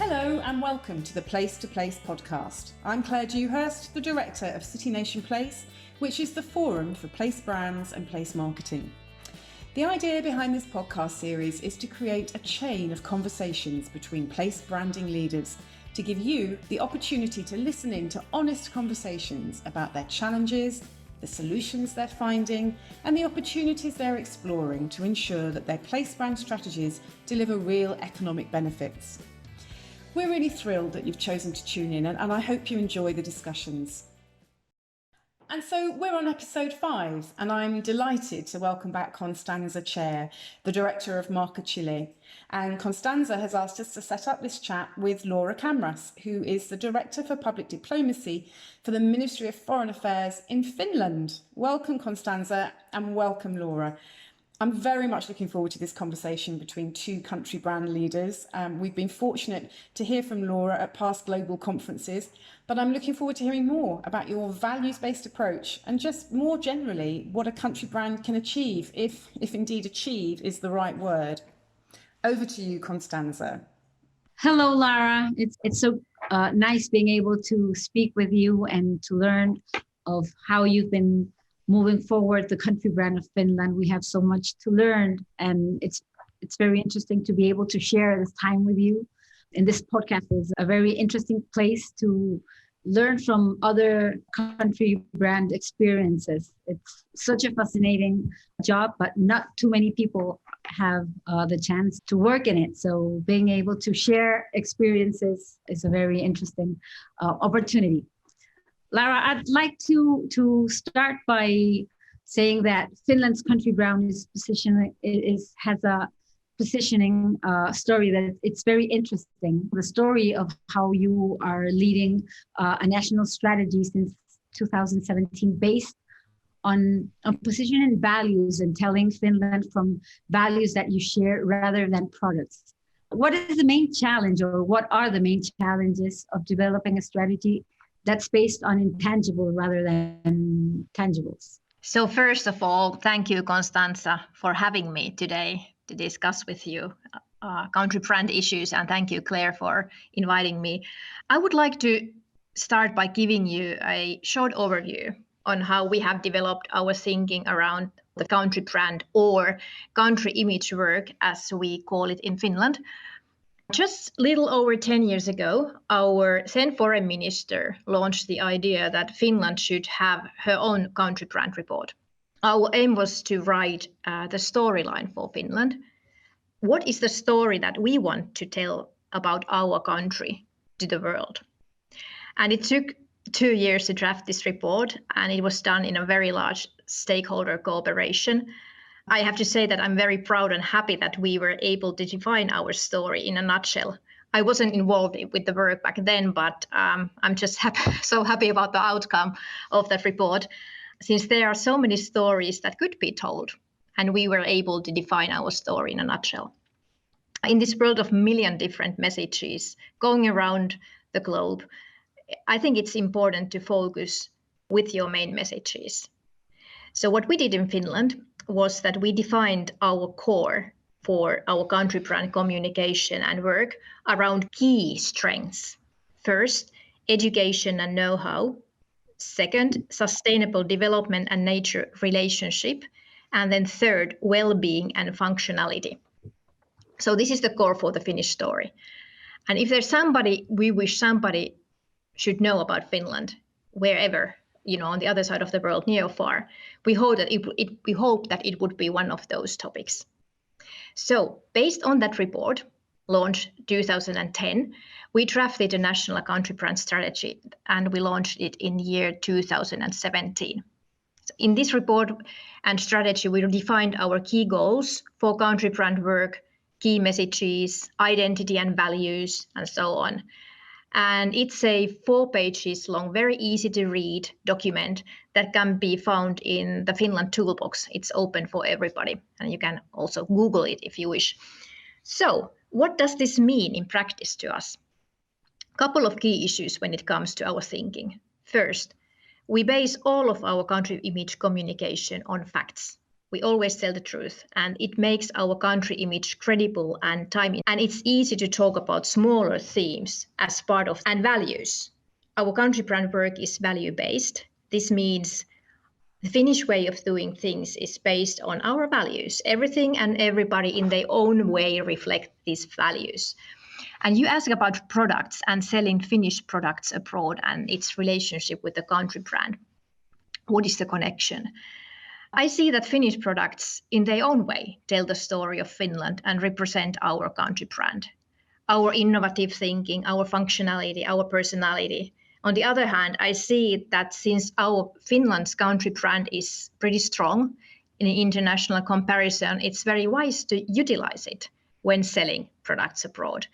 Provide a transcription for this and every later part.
Hello and welcome to the Place to Place podcast. I'm Claire Dewhurst, the Director of City Nation Place, which is the forum for place brands and place marketing. The idea behind this podcast series is to create a chain of conversations between place branding leaders to give you the opportunity to listen in to honest conversations about their challenges, the solutions they're finding, and the opportunities they're exploring to ensure that their place brand strategies deliver real economic benefits. We're really thrilled that you've chosen to tune in, and I hope you enjoy the discussions. And so we're on episode 5, and I'm delighted to welcome back Constanza Chair, the Director of Marca, Chile. And Constanza has asked us to set up this chat with Laura Kamras, who is the Director for Public Diplomacy for the Ministry of Foreign Affairs in Finland. Welcome, Constanza, and welcome, Laura. I'm very much looking forward to this conversation between two country brand leaders. We've been fortunate to hear from Laura at past global conferences, but I'm looking forward to hearing more about your values-based approach and just more generally what a country brand can achieve, if indeed achieve is the right word. Over to you, Constanza. Hello, Laura. It's so nice being able to speak with you and to learn of how you've been moving forward the country brand of Finland. We have so much to learn, and it's very interesting to be able to share this time with you. And this podcast is a very interesting place to learn from other country brand experiences. It's such a fascinating job, but not too many people have the chance to work in it. So being able to share experiences is a very interesting opportunity. Laura, I'd like to start by saying that Finland's country brand has a positioning story that it's very interesting. The story of how you are leading a national strategy since 2017 based on positioning values and telling Finland from values that you share rather than products. What is the main challenge, or what are the main challenges of developing a strategy that's based on intangible rather than tangibles? So first of all, thank you, Constanza, for having me today to discuss with you country brand issues. And thank you, Claire, for inviting me. I would like to start by giving you a short overview on how we have developed our thinking around the country brand or country image work, as we call it in Finland. Just little over 10 years ago, our then foreign minister launched the idea that Finland should have her own country brand report. Our aim was to write the storyline for Finland. What is the story that we want to tell about our country to the world? And it took 2 years to draft this report, and it was done in a very large stakeholder cooperation. I have to say that I'm very proud and happy that we were able to define our story in a nutshell. I wasn't involved with the work back then, but I'm just so happy about the outcome of that report, since there are so many stories that could be told, and we were able to define our story in a nutshell. In this world of million different messages going around the globe, I think it's important to focus with your main messages. So what we did in Finland was that we defined our core for our country brand communication and work around key strengths. First, education and know-how. Second, sustainable development and nature relationship. And then third, well-being and functionality. So this is the core for the Finnish story. And if there's somebody we wish somebody should know about Finland, wherever, on the other side of the world, near or far, we hope that it would be one of those topics. So based on that report, launched 2010, we drafted a national country brand strategy, and we launched it in year 2017. So in this report and strategy, we defined our key goals for country brand work, key messages, identity and values, and so on. And it's a 4 pages long, very easy to read document that can be found in the Finland toolbox. It's open for everybody, and you can also Google it if you wish. So what does this mean in practice to us? A couple of key issues when it comes to our thinking. First, we base all of our country image communication on facts. We always tell the truth, and it makes our country image credible and timely. And it's easy to talk about smaller themes as part of and values. Our country brand work is value-based. This means the Finnish way of doing things is based on our values. Everything and everybody in their own way reflect these values. And you ask about products and selling Finnish products abroad and its relationship with the country brand. What is the connection? I see that Finnish products, in their own way, tell the story of Finland and represent our country brand, our innovative thinking, our functionality, our personality. On the other hand, I see that since our Finland's country brand is pretty strong in an international comparison, it's very wise to utilize it when selling products abroad.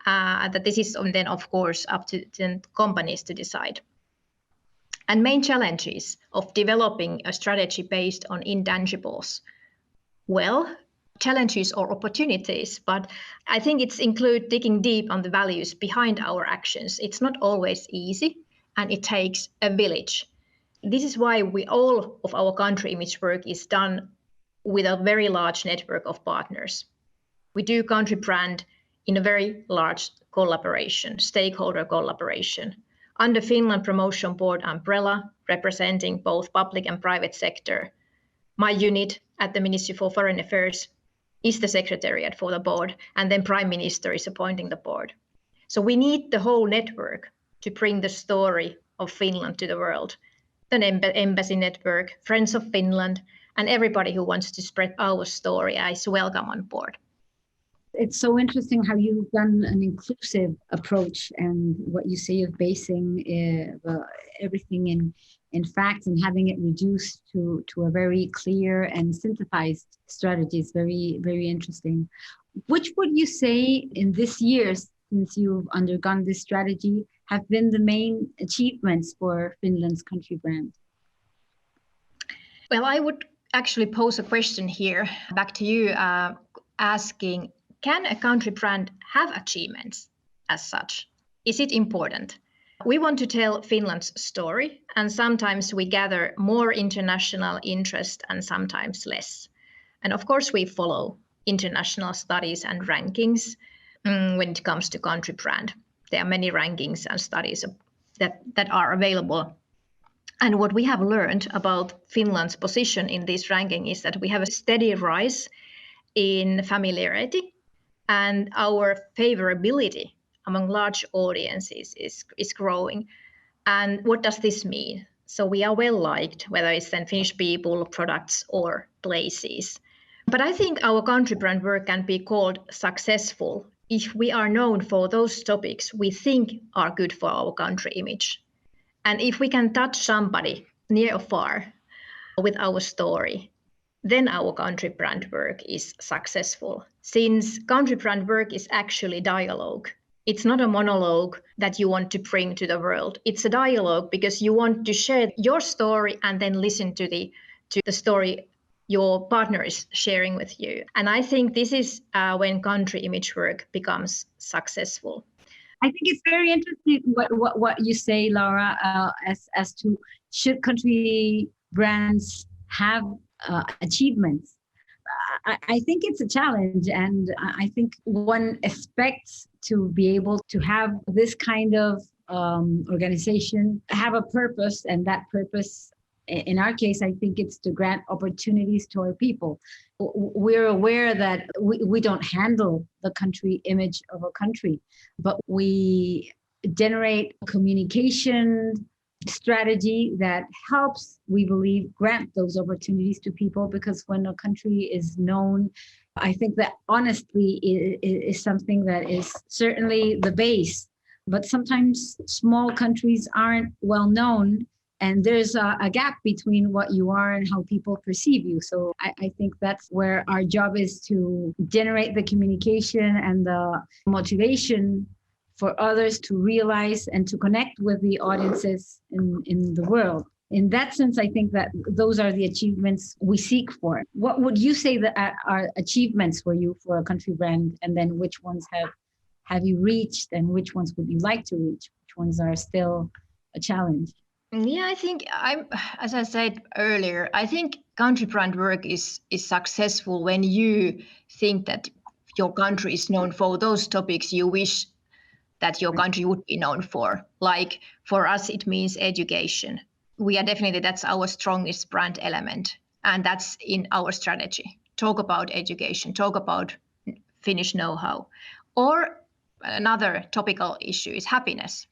That this is then, of course, up to the companies to decide. And main challenges of developing a strategy based on intangibles. Well, challenges or opportunities, but I think it's include digging deep on the values behind our actions. It's not always easy, and it takes a village. This is why all of our country image work is done with a very large network of partners. We do country brand in a very large collaboration, stakeholder collaboration, under Finland Promotion Board umbrella, representing both public and private sector. My unit at the Ministry for Foreign Affairs is the secretariat for the board, and then Prime Minister is appointing the board. So we need the whole network to bring the story of Finland to the world. The embassy network, Friends of Finland, and everybody who wants to spread our story is welcome on board. It's so interesting how you've done an inclusive approach, and what you say of basing everything in facts and having it reduced to a very clear and synthesized strategy is very, very interesting. Which would you say in this year, since you've undergone this strategy, have been the main achievements for Finland's country brand? Well, I would actually pose a question here back to you, asking, can a country brand have achievements as such? Is it important? We want to tell Finland's story, and sometimes we gather more international interest and sometimes less. And of course, we follow international studies and rankings when it comes to country brand. There are many rankings and studies that are available. And what we have learned about Finland's position in this ranking is that we have a steady rise in familiarity, and our favorability among large audiences is growing. And what does this mean? So we are well liked, whether it's then Finnish people, products, or places. But I think our country brand work can be called successful if we are known for those topics we think are good for our country image. And if we can touch somebody near or far with our story, then our country brand work is successful. Since country brand work is actually dialogue. It's not a monologue that you want to bring to the world. It's a dialogue because you want to share your story and then listen to the story your partner is sharing with you. And I think this is when country image work becomes successful. I think it's very interesting what you say, Laura, as to should country brands have achievements. I think it's a challenge, and I think one expects to be able to have this kind of organization have a purpose, and that purpose, in our case, I think it's to grant opportunities to our people. We're aware that we don't handle the country image of a country, but we generate communication strategy that helps, we believe, grant those opportunities to people, because when a country is known, I think that honestly is something that is certainly the base, but sometimes small countries aren't well known, and there's a gap between what you are and how people perceive you. So I think that's where our job is, to generate the communication and the motivation for others to realize and to connect with the audiences in the world. In that sense, I think that those are the achievements we seek for. What would you say that are achievements for you for a country brand? And then which ones have you reached, and which ones would you like to reach? Which ones are still a challenge? Yeah, I think as I said earlier, I think country brand work is successful when you think that your country is known for those topics you wish that your country would be known for. Like for us, it means education. We are definitely, that's our strongest brand element. And that's in our strategy. Talk about education, talk about Finnish know-how. Or another topical issue is happiness.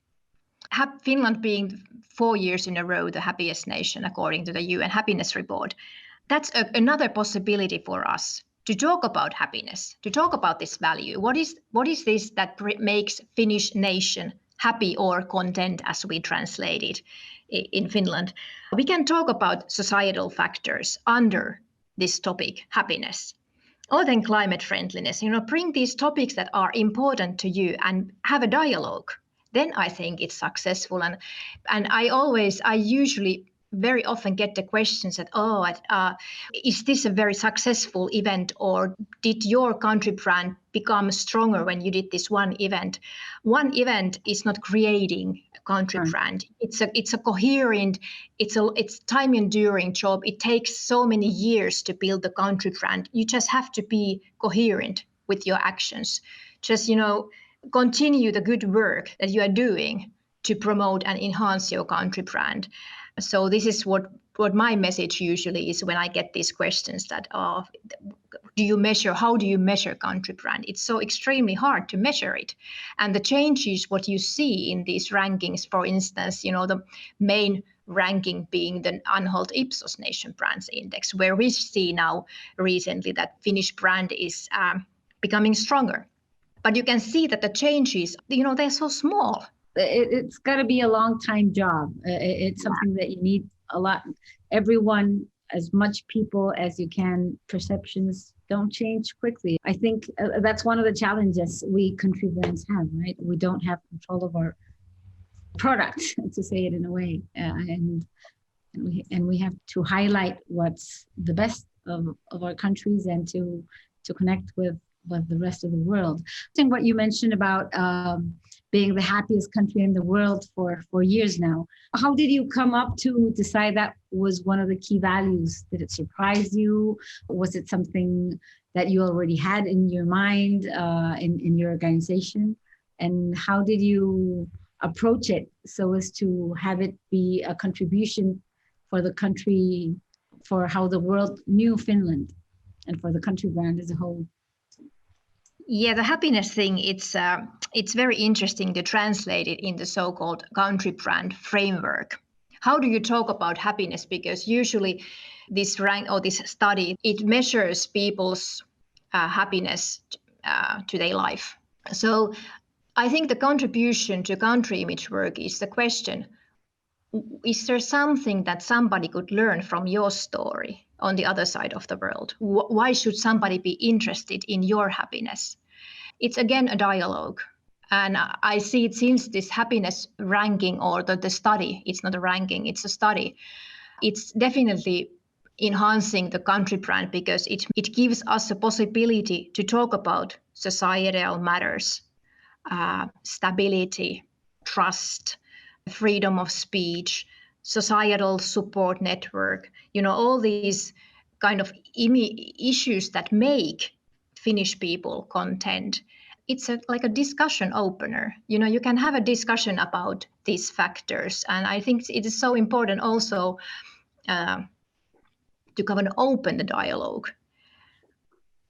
Finland being 4 years in a row the happiest nation according to the UN Happiness Report, that's another possibility for us to talk about happiness, to talk about this value. What is this that makes Finnish nation happy or content, as we translate it in Finland? We can talk about societal factors under this topic, happiness. Or then climate friendliness, bring these topics that are important to you and have a dialogue. Then I think it's successful. And I usually very often get the questions that, is this a very successful event, or did your country brand become stronger when you did this one event? One event is not creating a country brand. It's a coherent, it's time enduring job. It takes so many years to build the country brand. You just have to be coherent with your actions. Just, continue the good work that you are doing to promote and enhance your country brand. So this is what my message usually is when I get these questions that, how do you measure country brand? It's so extremely hard to measure it. And the changes, what you see in these rankings, for instance, the main ranking being the Anhalt Ipsos Nation Brands Index, where we see now recently that Finnish brand is becoming stronger. But you can see that the changes, they're so small. It's got to be a long time job. It's something that you need a lot. Everyone, as much people as you can, perceptions don't change quickly. I think that's one of the challenges we country brands have, right? We don't have control of our product, to say it in a way. And we have to highlight what's the best of our countries and to connect with the rest of the world. I think what you mentioned about being the happiest country in the world for years now. How did you come up to decide that was one of the key values? Did it surprise you? Was it something that you already had in your mind, in your organization? And how did you approach it so as to have it be a contribution for the country, for how the world knew Finland and for the country brand as a whole? Yeah, the happiness thing, it's very interesting to translate it in the so-called country brand framework. How do you talk about happiness? Because usually this rank or this study, it measures people's happiness to their life. So I think the contribution to country image work is the question, is there something that somebody could learn from your story on the other side of the world? Why should somebody be interested in your happiness? It's again a dialogue. And I see it since this happiness ranking or the study, it's not a ranking, it's a study. It's definitely enhancing the country brand because it gives us a possibility to talk about societal matters, stability, trust, freedom of speech, societal support network, all these kind of issues that make Finnish people content. It's like a discussion opener. You can have a discussion about these factors. And I think it is so important also to kind of open the dialogue.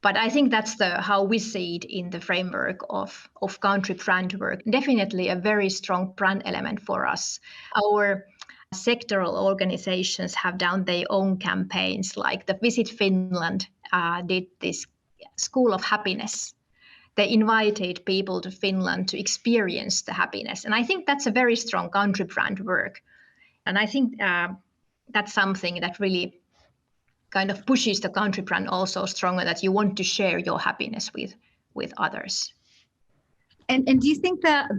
But I think that's how we see it in the framework of country brand work. Definitely a very strong brand element for us. Our sectoral organizations have done their own campaigns, like the Visit Finland did this School of Happiness. They invited people to Finland to experience the happiness. And I think that's a very strong country brand work. And I think that's something that really kind of pushes the country brand also stronger, that you want to share your happiness with others. And do you think that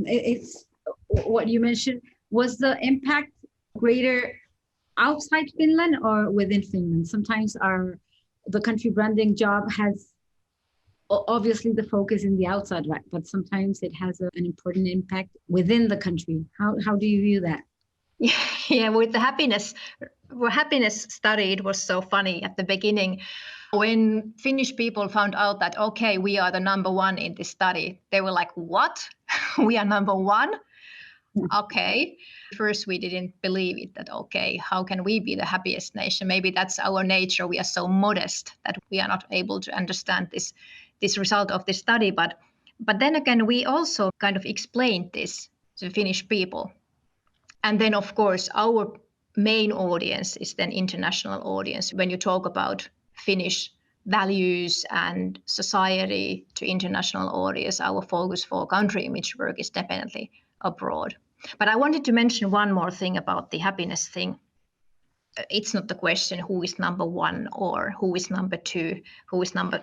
it's what you mentioned, was the impact greater outside Finland or within Finland? Sometimes the country branding job has obviously the focus in the outside, right? But sometimes it has an important impact within the country. How do you view that? Yeah, with the happiness study, it was so funny at the beginning. When Finnish people found out that, okay, we are the number one in this study, they were like, what? We are number one? Okay. First, we didn't believe it, that, okay, how can we be the happiest nation? Maybe that's our nature. We are so modest that we are not able to understand this result of this study. But then again, we also kind of explained this to Finnish people. And then, of course, our main audience is then international audience. When you talk about Finnish values and society to international audience, our focus for country image work is definitely abroad. But I wanted to mention one more thing about the happiness thing. It's not the question who is number one or who is number two, who is number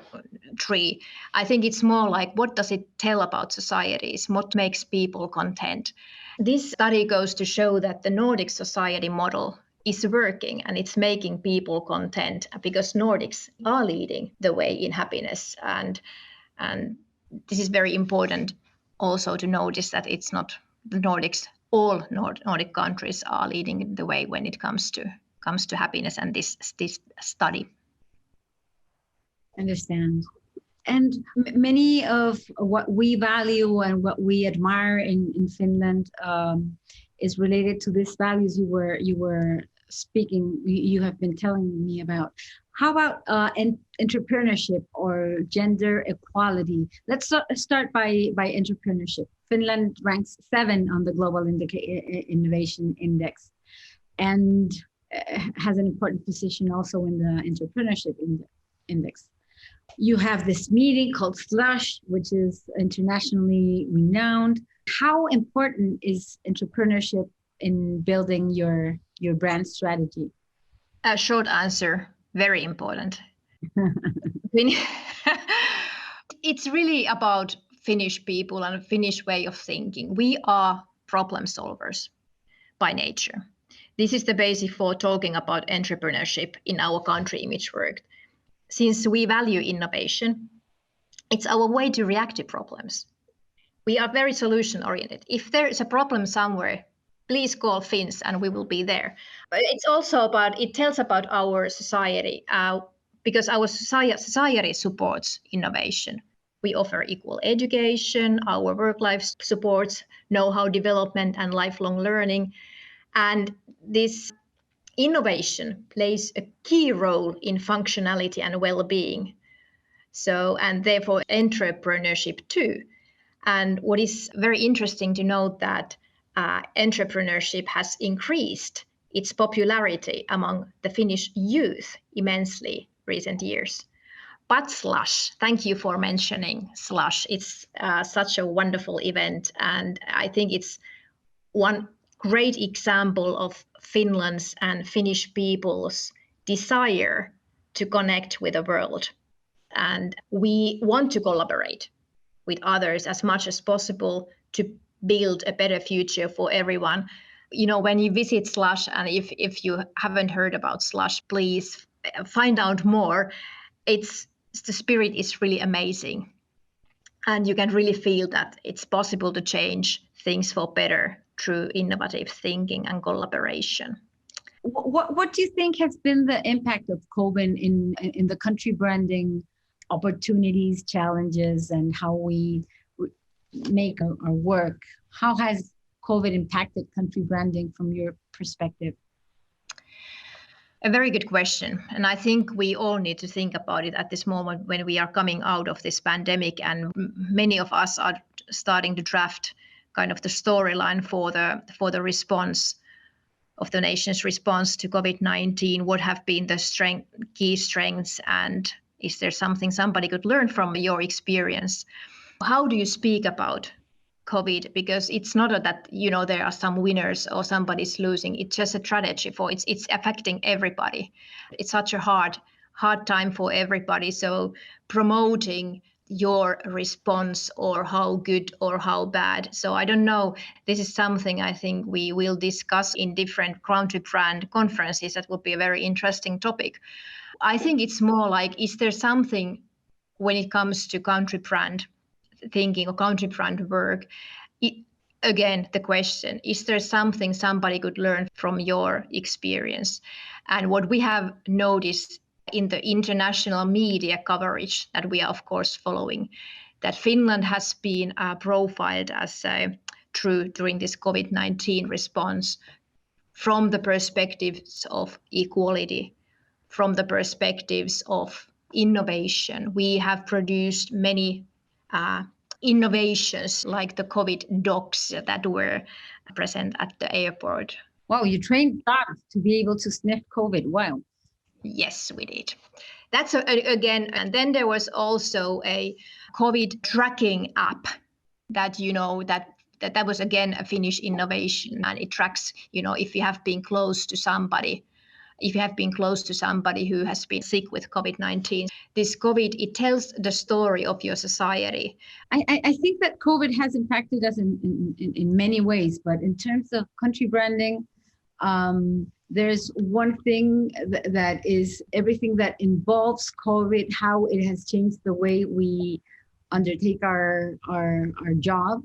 three. I think it's more like, what does it tell about societies? What makes people content? This study goes to show that the Nordic society model is working and it's making people content because Nordics are leading the way in happiness. And this is very important also to notice that it's not the Nordics, all Nordic countries are leading the way when it comes to happiness and this study. Understand. And many of what we value and what we admire in Finland is related to these values you were speaking, you have been telling me about. How about entrepreneurship or gender equality? Let's start by entrepreneurship. Finland ranks 7 on the Global Innovation Index and has an important position also in the entrepreneurship index. You have this meeting called Slush, which is internationally renowned. How important is entrepreneurship in building your brand strategy? A short answer, very important. It's really about Finnish people and a Finnish way of thinking. We are problem solvers by nature. This is the basis for talking about entrepreneurship in our country image work. Since we value innovation, it's our way to react to problems. We are very solution-oriented. If there is a problem somewhere, please call Finns and we will be there. But it's also it tells about our society because our society supports innovation. We offer equal education, our work life supports know-how development and lifelong learning. And this innovation plays a key role in functionality and well-being. And therefore entrepreneurship too. And what is very interesting to note that entrepreneurship has increased its popularity among the Finnish youth immensely recent years. But Slush, thank you for mentioning Slush. It's such a wonderful event, and I think it's one great example of Finland's and Finnish people's desire to connect with the world. And we want to collaborate with others as much as possible to build a better future for everyone. You know, when you visit Slush, and if you haven't heard about Slush, please find out more. The spirit is really amazing. And you can really feel that it's possible to change things for better through innovative thinking and collaboration. What do you think has been the impact of COVID in the country branding opportunities, challenges, and how we make our work? How has COVID impacted country branding from your perspective? A very good question. And I think we all need to think about it at this moment when we are coming out of this pandemic, and many of us are starting to draft kind of the storyline for the response of the nation's response to COVID-19. What have been the key strengths, and is there something somebody could learn from your experience? How do you speak about COVID? Because it's not that, you know, there are some winners or somebody's losing. It's just a tragedy it's affecting everybody. It's such a hard time for everybody. So promoting your response, or how good or how bad. So I don't know. This is something I think we will discuss in different country brand conferences. That would be a very interesting topic. I think it's more like, is there something when it comes to country brand thinking or country brand work, again, the question, is there something somebody could learn from your experience? And what we have noticed in the international media coverage that we are, of course, following, that Finland has been profiled as true during this COVID-19 response from the perspectives of equality, from the perspectives of innovation. We have produced many innovations like the COVID dogs that were present at the airport. Wow, you trained dogs to be able to sniff COVID. Wow. Yes, we did. That's again, and then there was also a COVID tracking app that, that was again a Finnish innovation, and it tracks, if you have been close to somebody, who has been sick with COVID-19. This COVID, it tells the story of your society. I think that COVID has impacted us in many ways, but in terms of country branding, there's one thing that is everything that involves COVID, how it has changed the way we undertake our job.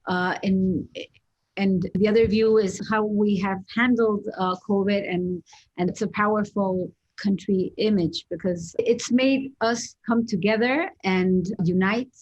And the other view is how we have handled COVID, and it's a powerful country image because it's made us come together and unite